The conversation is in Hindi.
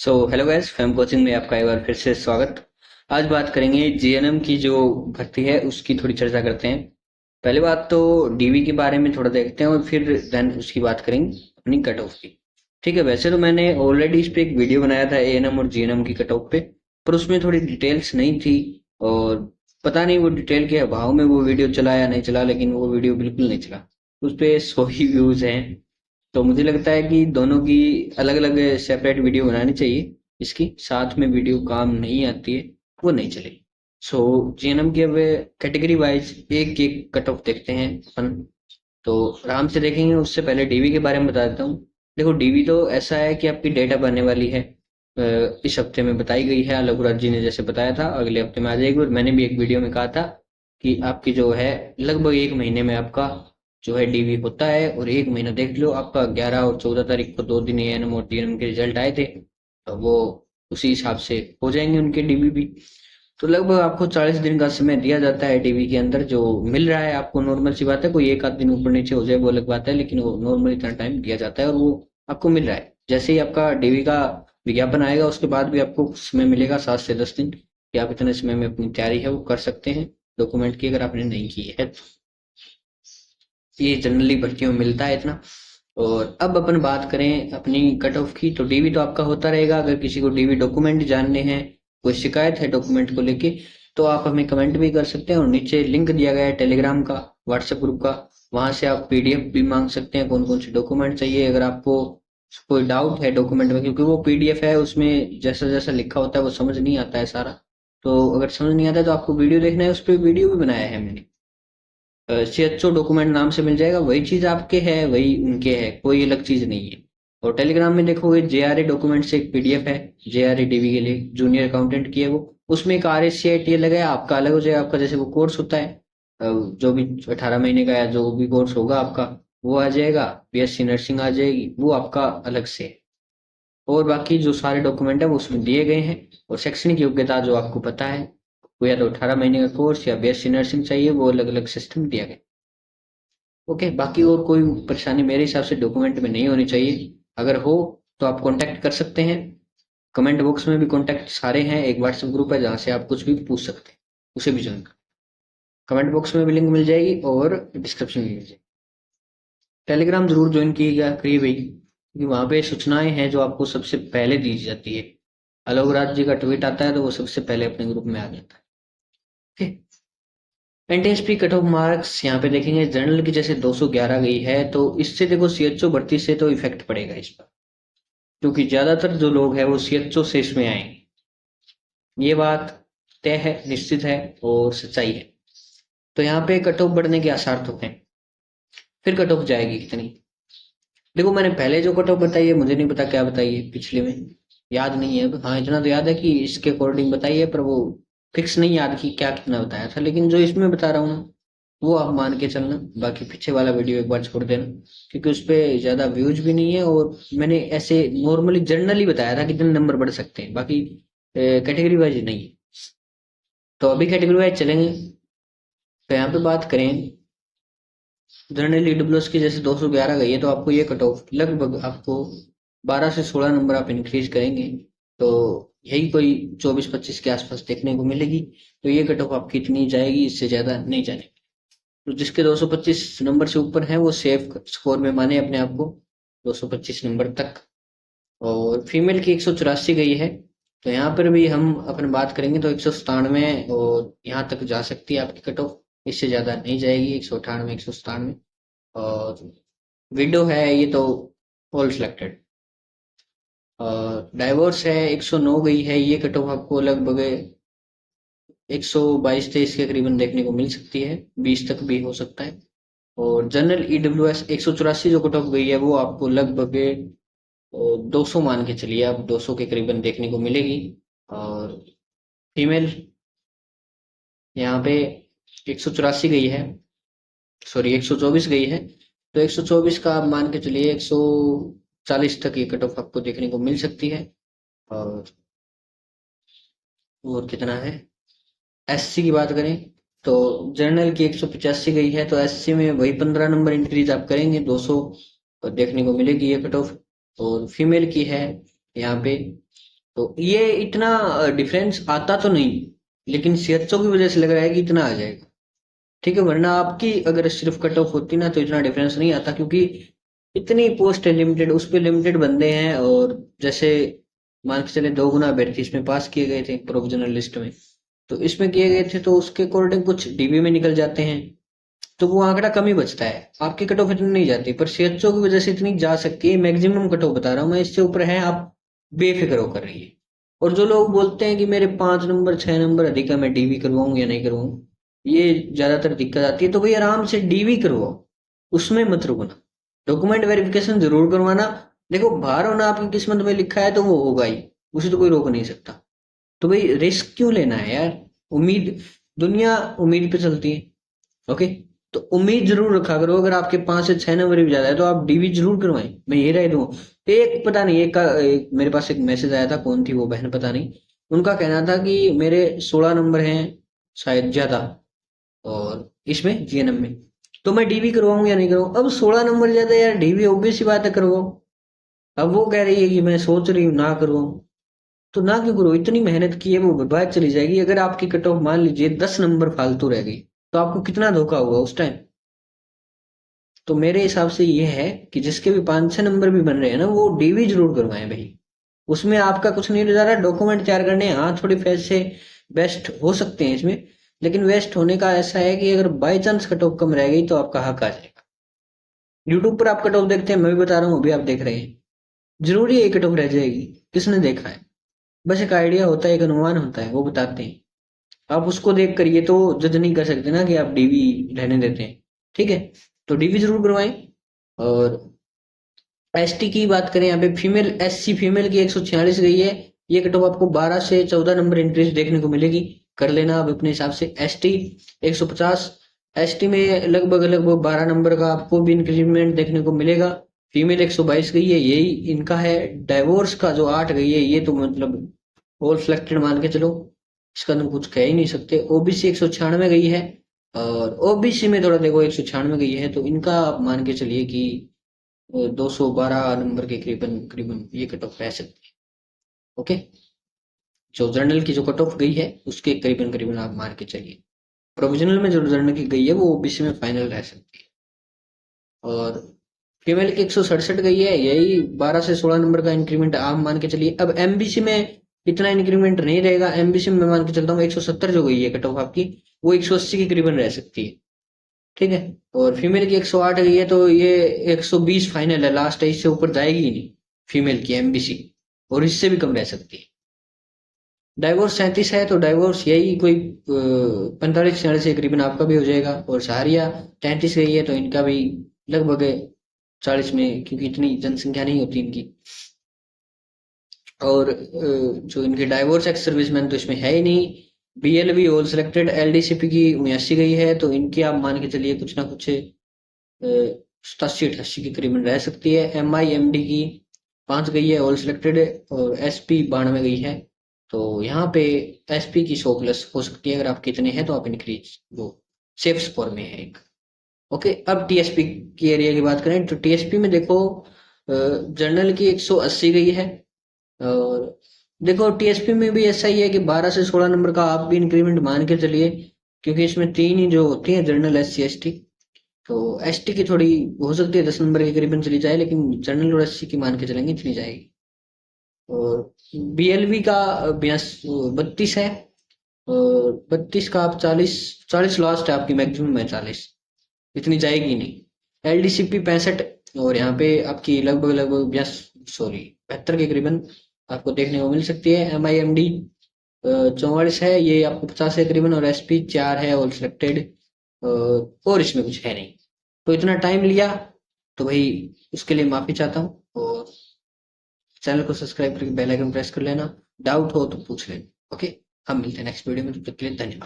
हेलो गाइस, फैम कोचिंग में आपका एक बार फिर से स्वागत। आज बात करेंगे जीएनएम की जो भर्ती है उसकी थोड़ी चर्चा करते हैं। पहले बात तो डीवी के बारे में थोड़ा देखते हैं और फिर देन उसकी बात करेंगे अपनी कट ऑफ की। ठीक है, वैसे तो मैंने ऑलरेडी इस पे एक वीडियो बनाया था एएनएम और जीएनएम की कट ऑफ पे, पर उसमें थोड़ी डिटेल्स नहीं थी और पता नहीं वो डिटेल के अभाव में वो वीडियो चला या नहीं चला, लेकिन वो वीडियो बिल्कुल नहीं चला। उस पे 100 ही व्यूज हैं। तो मुझे लगता है कि दोनों की अलग अलग सेपरेट वीडियो बनानी चाहिए। इसकी साथ में वीडियो काम नहीं आती है, वो नहीं चलेगी। जीएनएम की अब कैटेगरी वाइज एक एक कट ऑफ देखते हैं अपन। तो आराम से देखेंगे, उससे पहले डीवी के बारे में बता देता हूँ। देखो, डीवी तो ऐसा है कि आपकी डेटा बनने वाली है, इस हफ्ते में बताई गई है। अलगुराज जी ने जैसे बताया था अगले हफ्ते में आ जाएगी, और मैंने भी एक वीडियो में कहा था कि आपकी जो है लगभग एक महीने में आपका जो है डीवी होता है। और एक महीना देख लो, आपका 11 और 14 तारीख को 2 दिन एएनएम और डीएनएम के रिजल्ट आए थे, तो वो उसी हिसाब से हो जाएंगे उनके डीवी भी। तो लगभग आपको 40 दिन का समय दिया जाता है डीवी के अंदर। जो मिल रहा है आपको, नॉर्मल सी बात है, कोई एक आध दिन ऊपर नीचे हो जाए वो अलग बात है, लेकिन वो नॉर्मल इतना टाइम दिया जाता है और वो आपको मिल रहा है। जैसे ही आपका डीवी का विज्ञापन आएगा उसके बाद भी आपको समय मिलेगा 7 से 10 दिन, कि आप इतने समय में अपनी तैयारी है वो कर सकते हैं डॉक्यूमेंट की, अगर आपने नहीं की है तो। ये जनरली भर्तियों में मिलता है इतना। और अब अपन बात करें अपनी कट ऑफ की, तो डीवी तो आपका होता रहेगा। अगर किसी को डीवी डॉक्यूमेंट जानने हैं, कोई शिकायत है डॉक्यूमेंट को लेके, तो आप हमें कमेंट भी कर सकते हैं। और नीचे लिंक दिया गया है टेलीग्राम का, व्हाट्सएप ग्रुप का, वहां से आप पीडीएफ भी मांग सकते हैं कौन कौन से डॉक्यूमेंट चाहिए। अगर आपको कोई डाउट है डॉक्यूमेंट में, क्योंकि वो पीडीएफ है, उसमें जैसा जैसा लिखा होता है वो समझ नहीं आता है सारा। तो अगर समझ नहीं आता है तो आपको वीडियो देखना है, उस पर वीडियो भी बनाया है मैंने। सीएचओ डॉक्यूमेंट नाम से मिल जाएगा, वही चीज आपके है वही उनके है, कोई अलग चीज नहीं है। और टेलीग्राम में देखोगे जेआरए डॉक्यूमेंट से एक पीडीएफ है, जेआरए डीवी के लिए जूनियर अकाउंटेंट की है वो। उसमें एक R S C I T लगा है, आपका अलग हो जाएगा। आपका जैसे वो कोर्स होता है, जो भी 18 महीने का या जो भी कोर्स होगा आपका, वो आ जाएगा। बीएससी नर्सिंग आ जाएगी, वो आपका अलग से है। और बाकी जो सारे डॉक्यूमेंट है वो उसमें दिए गए हैं। और शैक्षणिक योग्यता जो आपको पता है, वो या तो 18 महीने का कोर्स या बीएससी नर्सिंग चाहिए, वो अलग अलग सिस्टम दिया गया। ओके, बाकी और कोई परेशानी मेरे हिसाब से डॉक्यूमेंट में नहीं होनी चाहिए। अगर हो तो आप कांटेक्ट कर सकते हैं। कमेंट बॉक्स में भी कांटेक्ट सारे हैं, एक व्हाट्सएप ग्रुप है जहाँ से आप कुछ भी पूछ सकते हैं, उसे भी ज्वाइन कर। कमेंट बॉक्स में भी लिंक मिल जाएगी और डिस्क्रिप्शन में भी मिल जाएगी। टेलीग्राम जरूर ज्वाइन करिए भाई, क्योंकि वहाँ पे सूचनाएं हैं जो आपको सबसे पहले दी जाती है। अलग जी का ट्वीट आता है तो वो सबसे पहले अपने ग्रुप में आ जाता है। ओके, एनटीएसपी कट ऑफ मार्क्स यहाँ पे देखेंगे। जनरल की जैसे 211 गई है, तो इससे देखो सीएचओ भर्ती से तो इफेक्ट पड़ेगा इस पर, क्योंकि ज्यादातर जो लोग हैं वो सीएचओ से इसमें आएंगे। ये बात तय है, निश्चित है और सच्चाई है। तो यहाँ पे कट ऑफ बढ़ने के आसार तो हैं। फिर कट ऑफ जाएगी कितनी? देखो, मैंने पहले जो कट ऑफ बताई है, मुझे नहीं पता क्या बताई है पिछले में, याद नहीं है अब। हाँ, इतना तो याद है कि इसके अकॉर्डिंग बताई है, पर वो फिक्स नहीं याद कि क्या कितना बताया था। लेकिन जो इसमें बता रहा हूँ ना, वो आप मान के चलना। बाकी पीछे वाला वीडियो एक बार छोड़ देना, क्योंकि उस पे ज्यादा व्यूज भी नहीं है। और मैंने ऐसे नॉर्मली जनरली बताया था कितने नंबर बढ़ सकते हैं, बाकी कैटेगरी वाइज नहीं है। तो अभी कैटेगरी वाइज चलेंगे। तो यहाँ पे बात करें जनरल ईडब्ल्यूएस की, जैसे 211 गई है, तो आपको ये कट ऑफ लगभग आपको 12 से 16 नंबर आप इंक्रीज करेंगे, तो यही कोई 24-25 के आसपास देखने को मिलेगी। तो ये कट ऑफ आपकी इतनी जाएगी, इससे ज्यादा नहीं जाने। तो जिसके 225 नंबर से ऊपर है वो सेफ स्कोर में माने अपने आप को, 225 नंबर तक। और फीमेल की 184 गई है, तो यहाँ पर भी हम अपन बात करेंगे तो 197 और यहाँ तक जा सकती है आपकी कट ऑफ। इससे ज्यादा नहीं जाएगी, 198 197। और विडो है ये तो ऑल सिलेक्टेड। और डाइवोर्स है 109 गई है, ये कट ऑफ आपको लगभग 122-23 के करीबन देखने को मिल सकती है, 20 तक भी हो सकता है। और जनरल ईडब्ल्यूएस 184 जो कट ऑफ गई है, वो आपको लगभग 200 मान के चलिए, अब 200 के करीबन देखने को मिलेगी। और फीमेल यहाँ पे 184 गई है, सॉरी 124 गई है, तो 124 का आप मान के चलिए 140 तक ये कट ऑफ आपको देखने को मिल सकती है। और कितना है, एससी की बात करें तो जनरल की 185 गई है, तो एससी में वही 15 नंबर इंक्रीज आप करेंगे, 200 देखने को मिलेगी ये कट ऑफ। और फीमेल की है यहाँ पे तो ये इतना डिफरेंस आता तो नहीं, लेकिन सीएचओ की वजह से लग रहा है कि इतना आ जाएगा। ठीक है, वरना आपकी अगर सिर्फ कट ऑफ होती ना तो इतना डिफरेंस नहीं आता, क्योंकि इतनी पोस्ट है लिमिटेड, उस पर लिमिटेड बंदे हैं। और जैसे मान के चले 2 गुना अभ्यर्थी इसमें पास किए गए थे प्रोविजनल लिस्ट में, तो इसमें किए गए थे, तो उसके अकॉर्डिंग कुछ डीबी में निकल जाते हैं, तो वो आंकड़ा कम ही बचता है। आपकी कट ऑफ इतनी नहीं जाती, पर सीएचओ की वजह से इतनी जा सकती है। मैक्सिमम कट ऑफ बता रहा हूँ मैं, इससे ऊपर है आप बेफिक्र होकर रहिए। और जो लोग बोलते हैं कि मेरे 5 नंबर 6 नंबर अधिक है, मैं डीवी करवाऊं या नहीं करवाऊं, ये ज्यादातर दिक्कत आती है। तो भाई आराम से डीवी करवाओ, उसमें मत रुकना। डॉक्यूमेंट वेरिफिकेशन जरूर करवाना। देखो, बाहर होना आपकी किस्मत में लिखा है तो वो होगा ही, उसे तो कोई रोक नहीं सकता। तो भाई रिस्क क्यों लेना है यार। उम्मीद, दुनिया उम्मीद पे चलती है। ओके, तो उम्मीद जरूर रखा करो। अगर आपके 5 से 6 नंबर भी ज्यादा है तो आप डीवी जरूर करवाएं, मैं ये राय दूं। एक पता नहीं, एक मेरे पास एक मैसेज आया था, कौन थी वो बहन पता नहीं, उनका कहना था कि मेरे 16 नंबर हैं शायद ज्यादा, और इसमें जीएनएम में, तो मैं डीवी करवाऊं या नहीं करवाऊं। अब 16 नंबर ज्यादा यार, डीवी ऑब्वियस सी बात है करवाओ। अब वो कह रही है कि मैं सोच रही हूँ ना करवाऊं, तो ना क्यों करो। इतनी मेहनत की है वो बर्बाद चली जाएगी। अगर आपकी कट ऑफ मान लीजिए 10 नंबर फालतू रह गई, तो आपको कितना धोखा हुआ उस टाइम। तो मेरे हिसाब से ये है कि जिसके भी 5 6 नंबर भी बन रहे हैं ना, वो डीवी जरूर करवाएं भाई। उसमें आपका कुछ नहीं जा रहा, डॉक्यूमेंट तैयार करने हैं, हाँ थोड़ी पैसे वेस्ट हो सकते हैं इसमें, लेकिन वेस्ट होने का ऐसा है कि अगर बाई चांस कट ऑफ कम रह गई तो आपका हक आ जाएगा। यूट्यूब पर आप कट ऑफ देखते हैं, मैं भी बता रहा हूँ, अभी आप देख रहे हैं, जरूरी है कट ऑफ रह जाएगी। किसने देखा है। बस एक आइडिया होता है, एक अनुमान होता है, वो बताते हैं। आप उसको देख कर ये तो जज नहीं कर सकते ना कि आप डीवी रहने देते हैं। ठीक है, तो डीवी जरूर करवाएं। और एसटी की बात करें, यहाँ पे फीमेल एससी फीमेल की 146 गई है। ये कट ऑफ आपको 12 से 14 नंबर इंक्रीज देखने को मिलेगी, कर लेना आप अपने हिसाब से। एसटी 150, एसटी में लगभग लगभग 12 नंबर का आपको भी इंक्रीमेंट देखने को मिलेगा। फीमेल 122 गई है, यही इनका है। डाइवोर्स का जो 8 गई है, ये तो मतलब ऑल सिलेक्टेड मान के चलो, इसका तो कुछ कह ही नहीं सकते। ओबीसी 196 गई है, और ओबीसी में थोड़ा देखो 196 गई है, तो इनका आप मान के चलिए कि 212 नंबर के करीबन करीबन ये कट ऑफ रह सकती है। ओके, जो जनरल की जो कट ऑफ गई है उसके करीबन करीबन आप मान के चलिए। प्रोविजनल में जो जनरल की गई है वो ओबीसी में फाइनल रह सकती है। और फीमेल की 167 गई है, यही 12 से 16 नंबर का इंक्रीमेंट आप मान के चलिए। अब एमबीसी में इतना इंक्रीमेंट नहीं रहेगा। एमबीसी में मैं मान के चलता हूँ 170 जो गई है कट ऑफ आपकी, वो 180 के करीबन रह सकती है। ठीक है, और फीमेल की 108 गई है, तो ये 120 फाइनल है, लास्ट है, इससे ऊपर जाएगी ही नहीं फीमेल की एमबीसी, और इससे भी कम रह सकती है। डाइवोर्स 37 है, तो डाइवोर्स यही कोई 45 46 के करीबन आपका भी हो जाएगा। और सहारिया 33 गई है, तो इनका भी लगभग 40 में, क्योंकि इतनी जनसंख्या नहीं होती इनकी। और जो इनके डाइवोर्स एक्स सर्विसमैन तो इसमें है ही नहीं। बीएलबी ऑल सिलेक्टेड एलडीसीपी की 79 गई है, तो इनकी आप मान के चलिए कुछ ना कुछ 87 88 के करीबन रह सकती है। MIMD की 5 गई है ऑल सिलेक्टेड, और SP 92 गई है। तो यहाँ पे SP की 100+ हो सकती है। अगर आप कितने हैं तो आप इंक्रीज वो सेफ स्कोर में है एक। ओके, अब टीएसपी की एरिया की बात करें, तो टीएसपी में देखो जनरल की 180 गई है। और देखो टीएसपी में भी ऐसा ही है कि 12 से 16 नंबर का आप भी इंक्रीमेंट मान के चलिए, क्योंकि इसमें 3 ही जो होती है जनरल SC ST। तो ST की थोड़ी हो सकती है 10 नंबर के करीबन चली जाए, लेकिन जनरल और SC की मान के चलेंगे चली जाएगी। और BLV का 32 है, और 32 का आप 40 लास्ट है आपकी, मैक्सिमम है 40, इतनी जाएगी नहीं। LDCP 65, और यहाँ पे आपकी लगभग लगभग 72 के करीबन आपको देखने को मिल सकती है। MIMD 44 है, ये आपको 50 है करीबन, और SP 4 है ऑल सिलेक्टेड, और इसमें कुछ है नहीं। तो इतना टाइम लिया तो भाई उसके लिए माफी चाहता हूँ। और चैनल को सब्सक्राइब करके बेल आइकन प्रेस कर लेना। डाउट हो तो पूछ लेना। ओके, हम मिलते हैं नेक्स्ट वीडियो में, तब तक के लिए धन्यवाद।